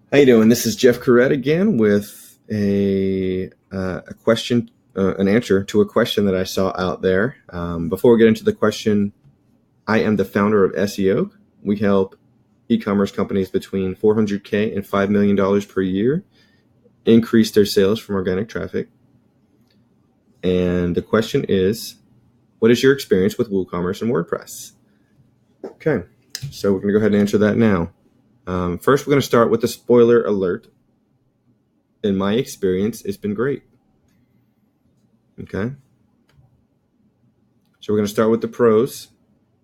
How you doing? This is Jeff Corrett again with a question, an answer to a question that I saw out there. Before we get into the question, I am the founder of SEO. We help e-commerce companies between $400K and $5 million per year increase their sales from organic traffic. And the question is, what is your experience with WooCommerce and WordPress? Okay, so we're going to go ahead and answer that now. First, we're going to start with the spoiler alert. In my experience, it's been great. Okay. So we're going to start with the pros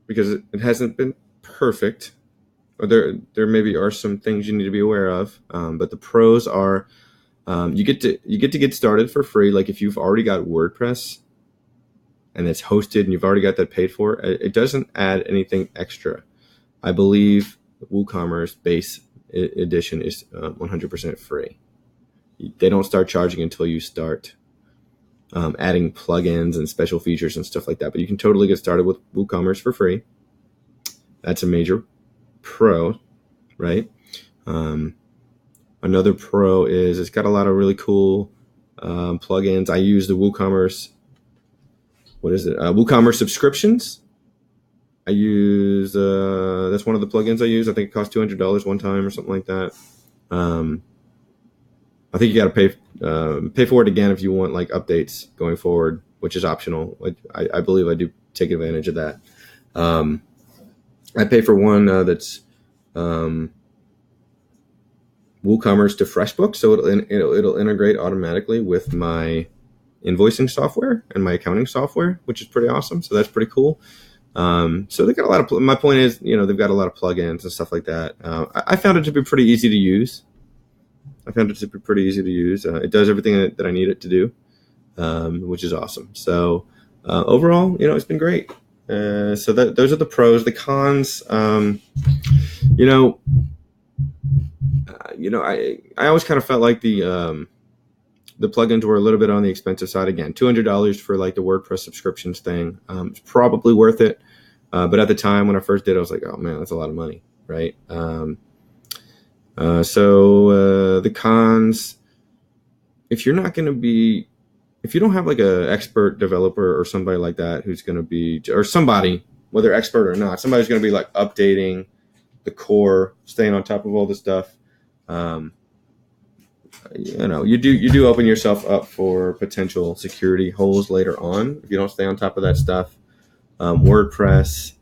because it hasn't been perfect. Or there maybe are some things you need to be aware of. But the pros are you get to get started for free. Like if you've already got WordPress and it's hosted and you've already got that paid for, it doesn't add anything extra. I believe WooCommerce base edition is 100% free. They don't start charging until you start adding plugins and special features and stuff like that. But you can totally get started with WooCommerce for free. That's a major pro, right? Another pro is it's got a lot of really cool plugins. I use the WooCommerce. What is it? WooCommerce subscriptions. I use that's one of the plugins I use. I think it costs $200 one time or something like that. I think you got to pay for it again if you want like updates going forward, which is optional. I believe I do take advantage of that. I pay for one that's WooCommerce to FreshBooks, so it'll integrate automatically with my invoicing software and my accounting software, which is pretty awesome. So that's pretty cool. So they got a lot of. My point is, they've got a lot of plugins and stuff like that. I found it to be pretty easy to use. It does everything that I need it to do, which is awesome. So overall, it's been great. So those are the pros. The cons, I always kind of felt like the plugins were a little bit on the expensive side. Again, $200 for like the WordPress subscriptions thing. It's probably worth it. But at the time when I first did, I was like, oh man, that's a lot of money, right? So the cons, if you don't have like a expert developer or somebody like that who's going to be, or somebody, whether expert or not, somebody's going to be like updating the core, staying on top of all this stuff. You do open yourself up for potential security holes later on if you don't stay on top of that stuff. WordPress,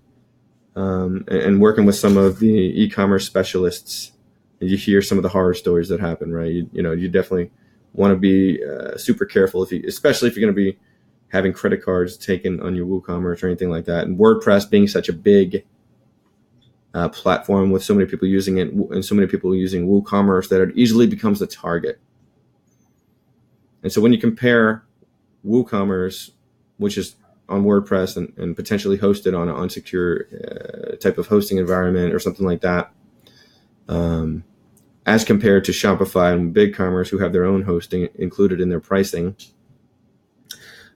and working with some of the e-commerce specialists, you hear some of the horror stories that happen, right? You definitely want to be super careful especially if you're going to be having credit cards taken on your WooCommerce or anything like that. And WordPress being such a big platform with so many people using it and so many people using WooCommerce that it easily becomes the target. And so when you compare WooCommerce, which is on WordPress and potentially hosted on an unsecure type of hosting environment or something like that, as compared to Shopify and BigCommerce, who have their own hosting included in their pricing,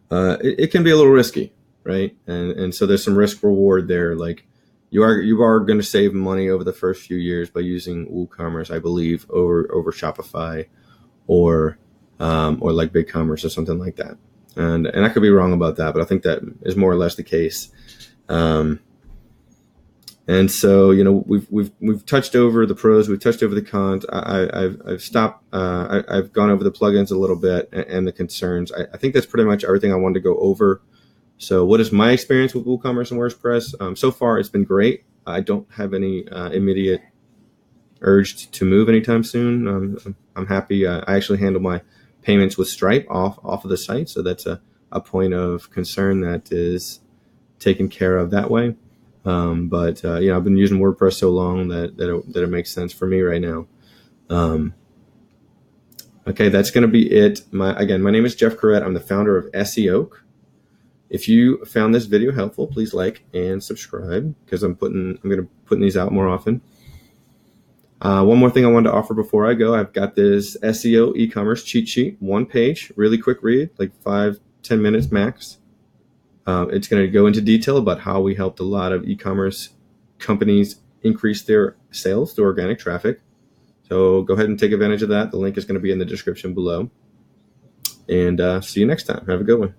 it can be a little risky, right? And so there's some risk reward there. Like you are going to save money over the first few years by using WooCommerce, I believe, over Shopify or like BigCommerce or something like that. And I could be wrong about that, but I think that is more or less the case. And so, we've touched over the pros, we've touched over the cons. I've stopped. I've gone over the plugins a little bit and the concerns. I think that's pretty much everything I wanted to go over. So, what is my experience with WooCommerce and WordPress? So far, it's been great. I don't have any immediate urge to move anytime soon. I'm happy. I actually handle my payments with Stripe off of the site, so that's a point of concern that is taken care of that way. But I've been using WordPress so long that it makes sense for me right now. Okay, that's going to be it. My name is Jeff Corrett. I'm the founder of SEO. If you found this video helpful, please like and subscribe because I'm going to be putting these out more often. One more thing I wanted to offer before I go, I've got this SEO e-commerce cheat sheet, one page, really quick read, like 5-10 minutes max. It's going to go into detail about how we helped a lot of e-commerce companies increase their sales through organic traffic. So go ahead and take advantage of that. The link is going to be in the description below. And see you next time. Have a good one.